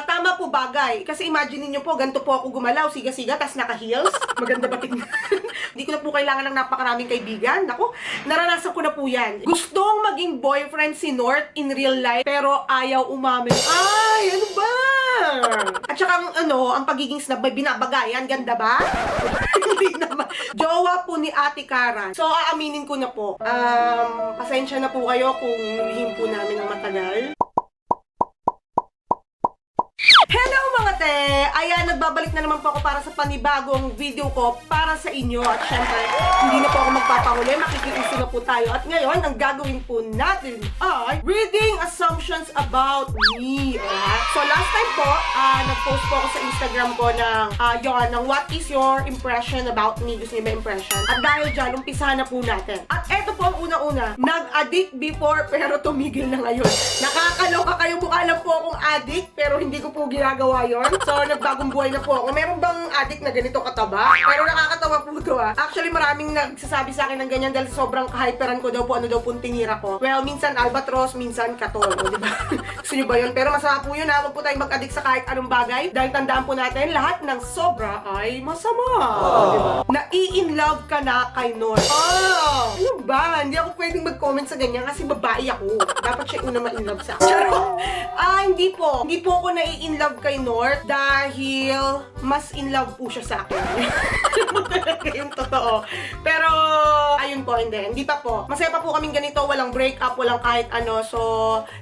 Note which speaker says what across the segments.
Speaker 1: tama po bagay. Kasi imagine niyo po, ganito po ako gumalaw, siga-siga, tas naka-heels. Maganda ba tingnan? Hindi ko na po kailangan ng napakaraming kaibigan. Naku, naranasan ko na po yan. Gustong maging boyfriend si North in real life, pero ayaw umamin. Ay, ano ba? At saka ang pagiging snob, may binabagayan, ganda ba? Hindi naman. Jowa po ni Ate Kara. So, aaminin ko na po. Pasensya na po kayo kung lihim po namin ng matagal. Hello mga te! Ayan, nagbabalik na naman po ako para sa panibagong video ko para sa inyo. At syempre, hindi na po ako magpapahuli. Makikiuso na po tayo. At ngayon, ang gagawin po natin ay reading assumptions about me. So last time po, nag-post po ako sa Instagram ko ng what is your impression about me? Gusto niyo ba impression? At dahil dyan, umpisahan na po natin. At eto po ang una-una. Nag-addict before pero tumigil na ngayon. Nakakaloka kayo, mukha lang po akong addict pero hindi ko po ginagawa yon. So, nagbagong buhay na po ako. Meron bang addict na ganito kataba? Pero nakakatawa po ito Actually, maraming nagsasabi sa akin ng ganyan dahil sobrang kahyperan ko daw po, ano daw po tinira ko. Well, minsan albatros, minsan katol. Diba? Gusto nyo ba yun? Pero masama po yun Huwag po tayong mag-addict sa kahit anong bagay. Dahil tandaan po natin, lahat ng sobra ay masama. Diba? Nai-in-love ka na kay North. Ano ba? Hindi ako pwedeng mag-comment sa ganyan kasi babae ako. Dapat siya una ma-in-love sa akin. Hindi po. Hindi po ako nai-in-love kay North dahil mas in love po siya sa akin. Yung totoo. Pero, ayun po, hindi pa po. Masaya pa po kaming ganito, walang break up, walang kahit ano. So,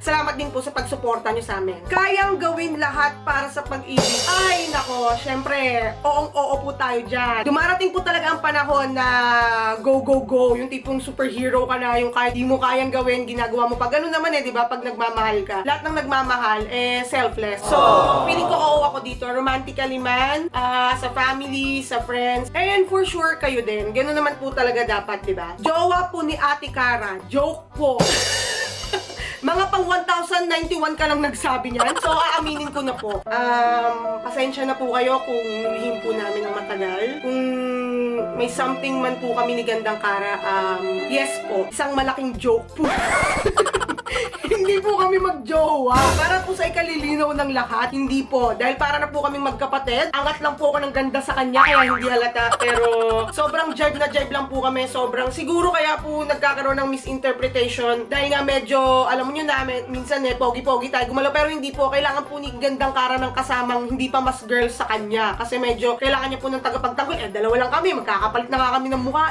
Speaker 1: salamat din po sa pagsuporta nyo sa amin. Kayang gawin lahat para sa pag-ibig. Ay, nako, syempre, oo po tayo dyan. Dumarating po talaga ang panahon na go, go, go. Yung tipong superhero ka na, yung kahit di mo kayang gawin, ginagawa mo pa. Ganun naman di ba? Pag nagmamahal ka. Lahat ng nagmamahal, selfless. So, feeling ko oo ako dito, romantically man, sa family, sa friends, and for sure kayo din. Ganun naman po talaga dapat, di ba? Jowa po ni Ate Kara. Joke po. Mga pang 1091 ka lang nagsabi niyan. So, aaminin ko na po. Pasensya na po kayo kung lihim po namin ng matagal. Kung may something man po kami ni Gandang Kara, yes po. Isang malaking joke po. Hindi po kami magjowa. Para po sa ikalilinaw ng lahat, hindi po. Dahil para na po kaming magkapatid. Angat lang po ako ng ganda sa kanya, kaya hindi halata. Pero sobrang jive na jive lang po kami. Sobrang siguro kaya po nagkakaroon ng misinterpretation. Dahil nga medyo, alam mo nyo namin, minsan pogi-pogi tayo gumalaw. Pero hindi po. Kailangan po ni Gandang Kara ng kasamang hindi pa mas girl sa kanya. Kasi medyo kailangan niya po ng tagapagtanggol. Dalawa lang kami. Magkakapalit na nga kami ng mukha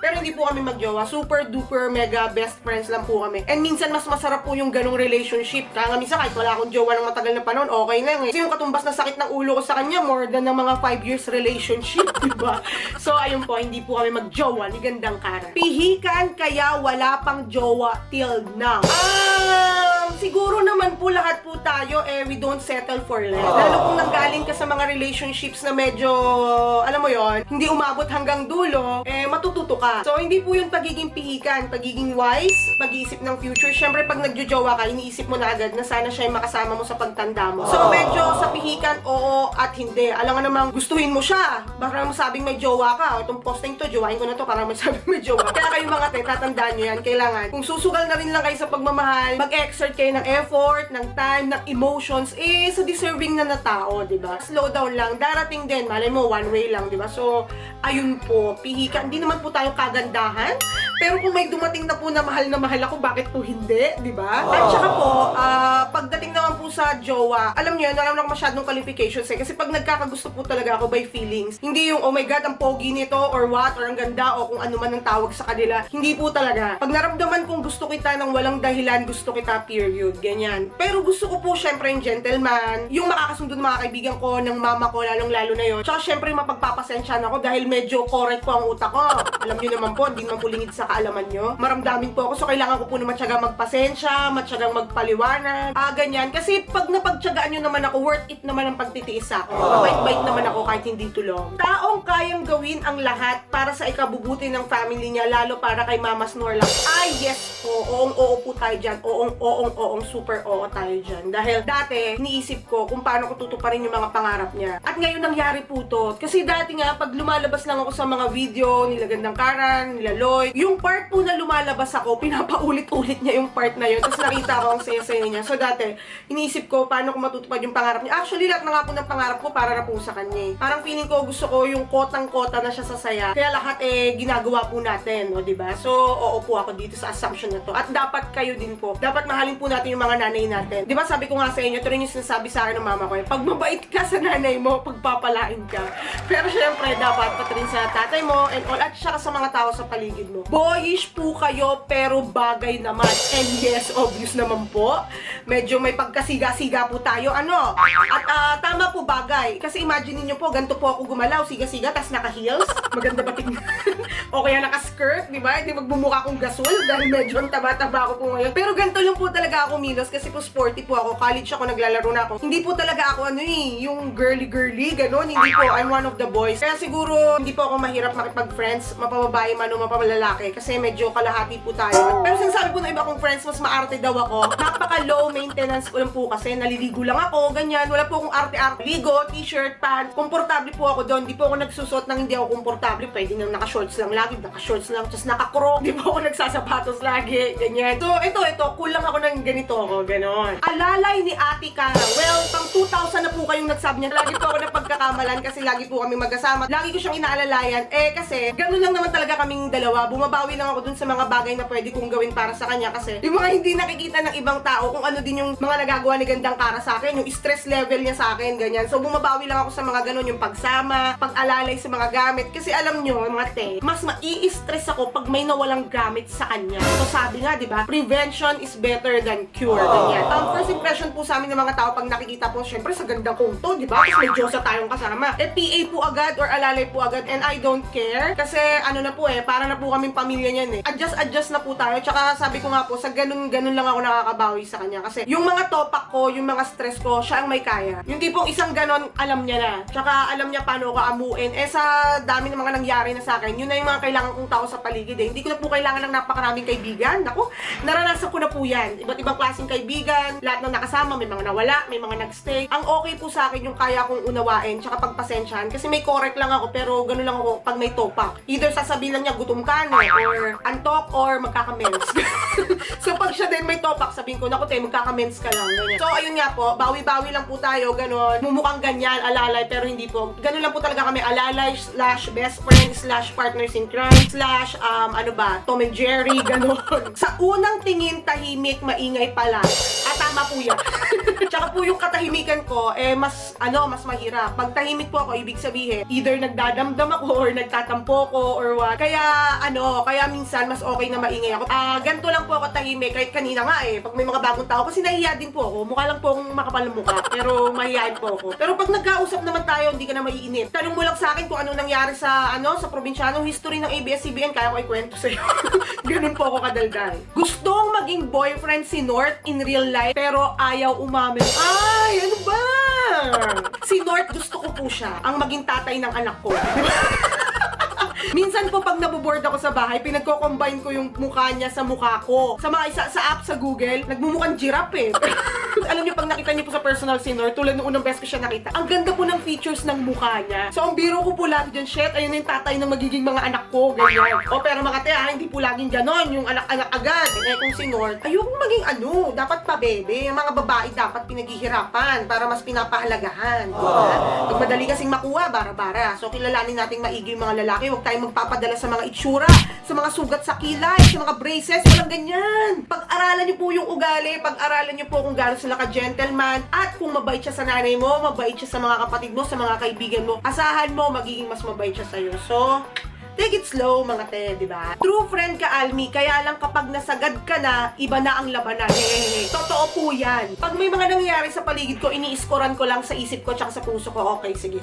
Speaker 1: Pero hindi po kami magjowa. Super duper mega best friends lang po kami. And minsan mas masarap po yung ganong relationship. Kaya nga minsan kahit wala akong jowa ng matagal na panahon, okay lang Kasi yung katumbas na sakit ng ulo ko sa kanya, more than ng mga 5 years relationship, diba? So ayun po, hindi po kami magjowa ni Gandang Kara. Pihikan kaya wala pang jowa till now. Siguro naman po lahat po tayo, we don't settle for less. Lalo kung nanggaling ka sa mga relationships na medyo, alam mo yon, hindi umabot hanggang dulo, matututo ka. So, hindi po yung pagiging pihikan, pagiging wise, pag-iisip ng future. Siyempre, pag nagjojowa ka, iniisip mo na agad na sana siya yung makasama mo sa pagtanda mo. So, medyo sa pihikan, oo at hindi. Alam nga namang gustuhin mo siya. Baka masabing may jowa ka. O, itong posting to, jowain ko na to para masabing may jowa. Kaya kayo mga tatandaan nyo yan. Kailangan, kung susugal na rin lang kayo sa pagmamahal, mag-exert kayo ng effort, ng time, ng emotions, sa deserving na tao, diba? Slow down lang. Darating din. Malay mo, one way lang, diba? So, ayun po, pihikan. Hindi naman po tayo kagandahan. Pero kung may dumating na po na mahal ako, bakit po hindi? Diba? At saka po, pagdating naman po sa jowa, alam niyo, wala naman ako masyadong qualifications Kasi pag nagkakagusto po talaga ako by feelings, hindi yung, oh my God, ang pogi nito, or what, or ang ganda, o kung ano man ang tawag sa kanila. Hindi po talaga. Pag naramdaman kong gusto kita ng walang dahilan, gusto kita, period. Ganyan. Pero gusto ko po, syempre, yung gentleman, yung makakasundo ng mga kaibigan ko, ng mama ko, lalong-lalo na yun. Tsaka, syempre, mapagpapasensyahan ako dahil medyo correct po ang utak ko. Alam niyo naman po, hindi naman po lingid sa kaalaman nyo. Maramdamin po ako, so kailangan ko po na matyagang magpasensya, matyagang magpaliwanag, ganyan. Kasi pag napagtyagaan nyo naman ako, worth it naman ang pagtitiis ako. Mabait-bait naman ako kahit hindi tulong. Taong kayang gawin ang lahat para sa ikabubuti ng family niya, lalo para kay Mama Snorlax. Ay, yes po. Oo po tayo dyan. Oong, super oo tayo dyan. Dahil dati, iniisip ko kung paano ko tutuparin yung mga pangarap niya. At ngayon nangyari po to. Kasi dati nga, pag lumalabas lang ako sa mga video, nila Gandang Kara, nila Lloyd, yung part po na lumalabas ako, pinapaulit-ulit niya yung part na yun. Tapos nakita ko ang saya-saya niya. So dati, iniisip iniisip ko paano ko matutupad yung pangarap niya. Actually, lahat na nga po ng pangarap ko para na po sa kanya. Parang feeling ko gusto ko yung kotang-kota na siya sa saya. Kaya lahat ginagawa po natin, o diba? So, oo po ako dito sa assumption na to. At dapat kayo din po. Dapat mahalin po natin yung mga nanay natin. Diba sabi ko nga sa inyo, ito rin yung sinasabi sa akin ng mama ko. Pag mabait ka sa nanay mo, pagpapalain ka. Pero syempre, dapat pati rin sa tatay mo and all, at saka sa mga tao sa paligid mo. Boyish po kayo, pero bagay naman. And yes, obvious naman po. Medyo may pagkasiga-siga po tayo. Ano? At tama po bagay. Kasi imagine niyo po, ganito po ako gumalaw, siga-siga, tas naka-heels. Maganda ba tingnan? O kaya naka-skirt, di ba? Hindi magbumukha akong gasol dahil medyo ang taba-taba ako po ngayon. Pero ganito lang po talaga ako milos kasi po sporty po ako. College ako, naglalaro na ako. Hindi po talaga ako yung girly-girly, gano'n. Hindi po, I'm one of the boys. Kaya siguro, hindi po ako mahirap makipag-friends, mapababae man o mapalalaki. Kasi medyo kalahati po tayo. Pero sinasabi po ng iba kong friends, mas maarte daw ako. Napaka-low maintenance ko lang po kasi naliligo lang ako, ganyan. Wala po akong arte-arte. Ligo, t-shirt, pants. Komportable po ako doon. Hindi po ako nagsusot ng hindi ako komportable. Pwede nang naka-shorts lang lagi, naka-shorts lang, tapos naka-crop. Hindi po ako nagsasapatos lagi, ganyan. So, ito, cool lang ako ng ganito ako, ganon. Alalay ni Ate Cara. Well, pang 2,000 na po kayong nagsabi niya. Lagi po ako na pagkakamalan kasi lagi po kami magkasama. Lagi ko siyang inaalalayan. Kasi, ganun lang naman talaga kaming dalawa. Bumabawi lang ako dun sa mga bagay na pwede kong gawin para sa kanya kasi yung mga hindi nakikita ng ibang tao kung ano din yung mga nagagawa ni Gandang Cara sa akin, yung stress level niya sa akin, ganyan. So, bumabawi lang ako sa mga ganun, yung pagsama, pag-alalay sa mga gamit. Kasi alam nyo, mga te, mas mai-stress ako pag may nawalang gamit sa kanya. So, sabi nga, di ba, prevention is better than cure, ganyan. Ang first impression po sa amin ng mga tao pag nakikita po, syempre, sa gandang kong to, di ba? Kasi may Diyosa tayong kasama. PA po agad or alalay po agad and I don't care. Kasi, ano na po para na po kaming pamilya niyan Adjust na po tayo. Tsaka sabi ko nga po, sa ganun lang ako nakakabawi sa kanya. Kasi yung mga topak ko, yung mga stress ko, siya ang may kaya. Yung tipong isang ganun, alam niya na. Tsaka alam niya paano ko amuin. Sa dami ng mga nangyari na sa akin, yun na yung mga kailangan kong tao sa paligid Hindi ko na po kailangan ng napakaraming kaibigan. Naku, naranasan ko na po yan. Iba't ibang klaseng kaibigan, lahat ng nakasama, may mga nawala, may mga nagstay. Ang okay po sa akin yung kaya kong unawain, tsaka pagpasensyahan. Kasi may correct lang ako, pero ganun lang ako pag may topak. Either sasabihin lang niya, gutom ka na, or antok, or magkakamens. So pag siya din may topak, sabihin ko, naku te, magkakamens ka lang. Ganyan. So ayun nga po, bawi-bawi lang po tayo, ganun. Mumukhang ganyan, alalay, pero hindi po. Ganun lang po talaga kami, alalay / best friend / partners in crime / Tom and Jerry, ganun. Sa unang tingin, tahimik, maingay pala. Tama po yan. Tsaka po yung katahimikan ko, mas mahirap. Pag tahimik po ako, ibig sabihin, either nagdadamdam ako or nagtatampo ko or what. Kaya minsan, mas okay na maingay ako. Ganito lang po ako tahimik. Kahit kanina nga pag may mga bagong tao, kasi nahihiya din po ako. Mukha lang po akong makapal na mukha. Pero mahihiyain po ako. Pero pag nagkausap naman tayo, hindi ka na maiinip. Tanong mo lang sa akin kung ano nangyari sa probinsyano, history ng ABS-CBN, kaya ko ikwento sa'yo. Ganun po ako kadaldal. Gustong maging boyfriend si North in real life, pero ayaw umamin. Ay, ano ba? Si North, gusto ko po siya ang maging tatay ng anak ko. Minsan po pag naboboard ako sa bahay, pinagko-combine ko yung mukha niya sa mukha ko. Sa app sa Google, nagmumukhang giraffe Alam niyo, pag nakita niyo po sa personal si North, tulad nung unang beses ko siya nakita, ang ganda po ng features ng mukha niya. So ang biro ko po lagi dyan, shit, ayun yung tatay ng magiging mga anak ko, ganyan. Pero mga te, hindi po laging ganon, yung anak-anak agad. Kung si North, ayoko maging dapat pa bebe. Yung mga babae dapat pinaghihirapan para mas pinapahalagahan. Diba? Pag madali kasing makuha, bara-bara. So kilalanin nating maigi yung mga lalaki, huwag tayong magpapadala sa mga itsura, sa mga sugat sa kilay, sa mga braces, walang ganyan. Pag-aralan niyo po yung ugali, pag-aralan niyo po kung gaano sila ka-gentleman, at kung mabait siya sa nanay mo, mabait siya sa mga kapatid mo, sa mga kaibigan mo, asahan mo, magiging mas mabait siya sa'yo. So, take it slow, mga te, di ba? True friend ka, Almi, kaya lang kapag nasagad ka na, iba na ang labanan. Hehehe. Totoo po yan. Pag may mga nangyayari sa paligid ko, ini-scorean ko lang sa isip ko tsaka sa puso ko. Okay, sige.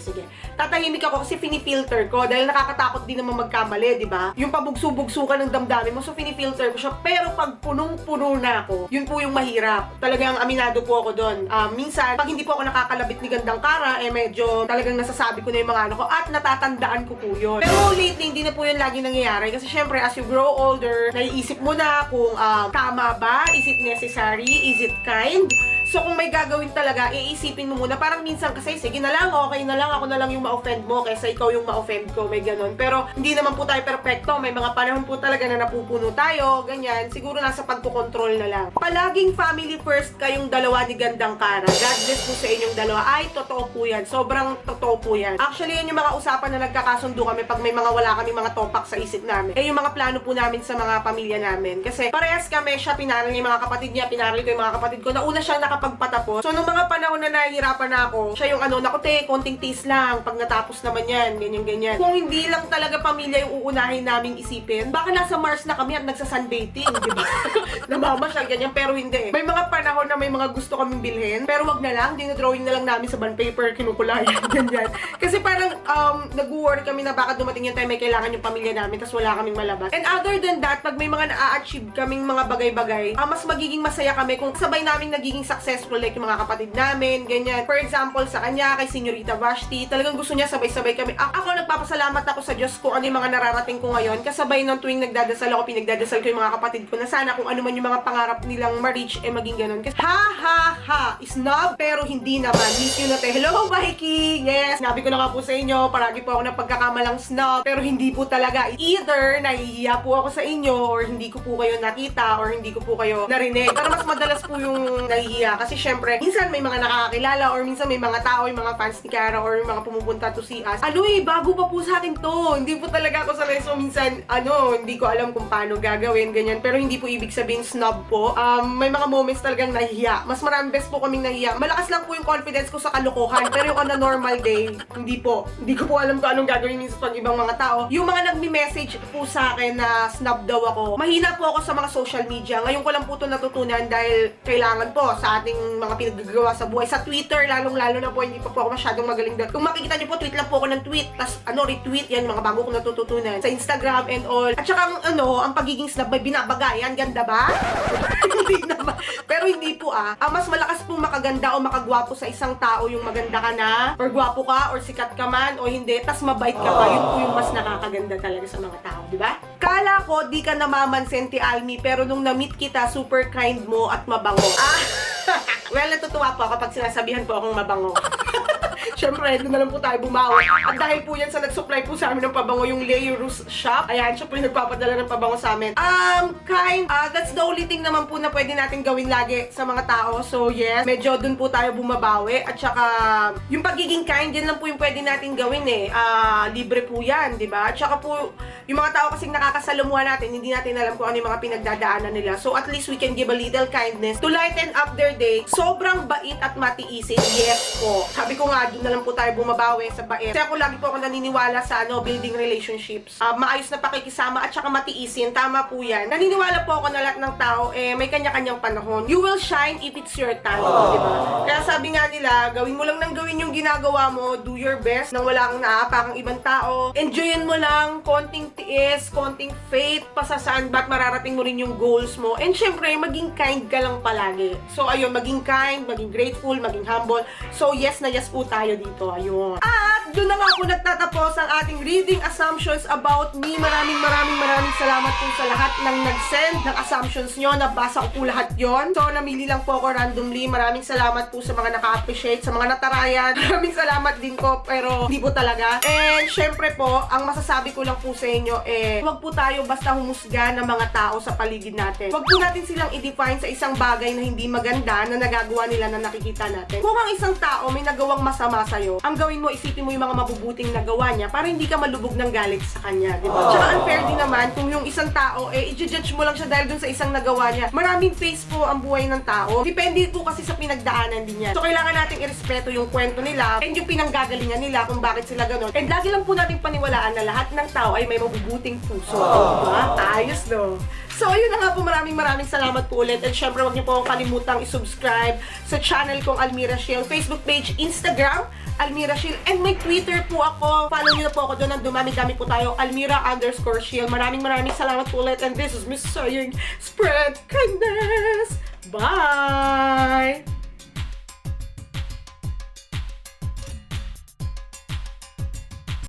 Speaker 1: Tatahimik ako kasi finifilter ko dahil nakakatakot din naman magkamali, di ba? Yung pabugso-bugso ka ng damdamin mo, so finifilter ko siya. Pero pag punong-puno na ako, yun po yung mahirap. Talagang aminado po ako doon. Minsan, pag hindi po ako nakakalabit ni Gandang Cara, medyo talagang nasasabi ko na yung mga ano ko at natatandaan ko po yun. Pero lately, hindi na po yun lagi nangyayari kasi syempre as you grow older, naiisip mo na kung tama ba, is it necessary, is it kind. So kung may gagawin talaga, iisipin mo muna. Parang minsan kasi, sige na lang, okay na lang, ako na lang yung ma-offend mo kaysa ikaw yung ma-offend ko, may ganun. Pero hindi naman po tayo perfecto. May mga panahon po talaga na napupuno tayo, ganyan. Siguro nasa pagkukontrol na lang. Palaging family first kayong dalawa ni Gandang Kara. God bless po sa inyong dalawa. Ay, totoo po yan. Sobrang totoo po yan. Actually, yan yung mga usapan na nagkakasundo kami pag may mga wala kami mga topak sa isip namin. Eh, yung mga plano po namin sa mga pamilya namin. Kasi parehas kami, siya pinaral niya yung mga kapatid niya, pinaral ko yung mga kapatid ko. Nauna siyang nakapagpatapos. So, nung mga panahon na nahihirapan na ako, siya yung naku te, konting tiis lang. Pag natapos naman yan, ganyan-ganyan. Kung hindi lang talaga pamilya yung uunahin naming isipin, baka nasa Mars na kami at nagsa-sunbathing, di ba? Namamasyal, ganyan, pero hindi. May mga panahon na may mga gusto kaming bilhin, pero wag na lang, dinodrawing na lang namin sa bond paper, kinukulayan, ganyan. Kasi parang nag-worry kami na baka dumating yung time may kailangan yung pamilya namin, tapos wala kaming malabas. And other than that, pag may mga na-achieve kaming mga bagay-bagay, mas magiging masaya kami kung sabay namin nagiging successful, like yung mga kapatid namin, ganyan. For example, sa kanya, kay Senyorita Vashti, talagang gusto niya sabay-sabay kami. Ako, nagpapasalamat ako sa Diyos kung ano yung mga nararating ko ngayon. Kasabay ng tuwing nagdadasal ako, pinagdadasal ko yung mga kapatid ko na sana kung ano man yung mga pangarap nilang ma-reach, maging ganun. Kasi, snob, pero hindi naman. Miss you na te. Hello, Mikey! Yes, sinabi ko na nga po sa inyo, paragi po ako ng pagkakamalang snob, pero hindi po talaga. Either, nahihiya po ako sa inyo, or hindi ko po kayo nakita, or hindi ko po kayo narinig. Pero mas madalas po yung nahihiya. Kasi syempre, minsan may mga nakakakilala, or minsan may mga tao, yung mga fans ni Kara, or yung mga pumupunta to see us. Bago pa po sa akin to. Hindi po talaga ako sanay. So, minsan, hindi ko alam kung paano gagawin, ganyan. Pero hindi po ibig sabihin snob po. May mga moments talagang nahihiya. Mas maraming best po kaming nahihiya. Malakas lang po yung confidence ko sa kalokohan. Pero yung on a normal day, hindi po. Hindi ko po alam kung anong gagawin minsan pag ibang mga tao. Yung mga nagme-message po sa akin na snob daw ako, mahina po ako sa mga social media. Ngayon ko lang po ito natutunan dahil kailangan po sa ating mga pinagagawa sa buhay. Sa Twitter, lalong-lalo na po, hindi pa po ako masyadong magaling doon. Kung makikita niyo po, tweet lang po ako ng tweet. Tas, retweet yan, mga bago ko natututunan. Sa Instagram and all. At saka, ang pagiging snob, may binabagayan. Ganda ba? Hindi naman. Pero hindi po mas malakas po makaganda o makagwapo sa isang tao yung maganda ka na, or gwapo ka, or sikat ka man, o hindi, tas mabait ka pa. Yun po yung mas nakakaganda talaga sa mga tao, di ba? Kala ko, di ka namamansin, Ti Almi, pero nung na-meet kita, super kind mo at mabango. Well, natutuwa po kapag sinasabihan po akong mabango. Syempre, doon na lang po tayo bumawi. At dahil po yan sa nag-supply po sa amin ng pabango, yung Leirus Shop. Ayan, siya po yung nagpapadala ng pabango sa amin. That's the only thing naman po na pwede natin gawin lagi sa mga tao. So, yes, medyo doon po tayo bumabawi. At saka, yung pagiging kind, yan lang po yung pwede natin gawin libre po yan, di ba? At saka po, yung mga tao kasing nakakasalamuha natin, hindi natin alam kung ano yung mga pinagdadaanan nila. So, at least we can give a little kindness to lighten up their day. Sobrang bait at matiisin. Yes po. Sabi ko nga, doon na lang po tayo bumabawi sa bait. Kasi ako lagi po ako naniniwala sa building relationships. Maayos na pakikisama at saka matiisin. Tama po yan. Naniniwala po ako na lahat ng tao, may kanya-kanyang panahon. You will shine if it's your time. Diba? Kaya sabi nga nila, gawin mo lang ng gawin yung ginagawa mo. Do your best nang wala kang naapakang ibang tao. Enjoyin mo lang. Konting tiis, konting faith, pasasaan ba't mararating mo rin yung goals mo. And syempre, maging kind ka lang palagi. So, ayun, maging kind, maging grateful, maging humble. So, yes na yes po tayo dito. Ayun. At doon na nga po nagtatapos ang ating reading assumptions about me. Maraming salamat po sa lahat ng nag-send ng assumptions nyo. Nabasa ko po lahat yon. So, namili lang po ako randomly. Maraming salamat po sa mga naka-appreciate, sa mga natarayan. Maraming salamat din po, pero hindi po talaga. And syempre po, ang masasabi ko lang po sa inyo, huwag po tayo basta humusga ng mga tao sa paligid natin. Huwag po natin silang i-define sa isang bagay na hindi maganda na nagagawa nila na nakikita natin. Kung ang isang tao may nagawang masama sa'yo, ang gawin mo, isipin mo yung mga mabubuting nagawa niya para hindi ka malubog ng galit sa kanya, di ba? Tsaka unfair din naman kung yung isang tao, i-judge mo lang siya dahil dun sa isang nagawa niya. Maraming face po ang buhay ng tao. Depende po kasi sa pinagdaanan din yan. So, kailangan nating irespeto yung kwento nila and yung pinanggagalingan nila kung bakit sila ganun. And lagi lang po nating paniwalaan na lahat ng tao ay may mabubuting puso. Diba? Ayos, no? So, ayun na nga po. Maraming salamat po ulit. And syempre, huwag niyo po akong kalimutang i-subscribe sa channel kong Almira Shiel, Facebook page, Instagram, Almira Shiel, and may Twitter po ako. Follow niyo na po ako doon. Ang dumami-dami po tayo, Almira_Shiel. Maraming salamat po ulit. And this is Miss Saying Spread Kindness. Bye!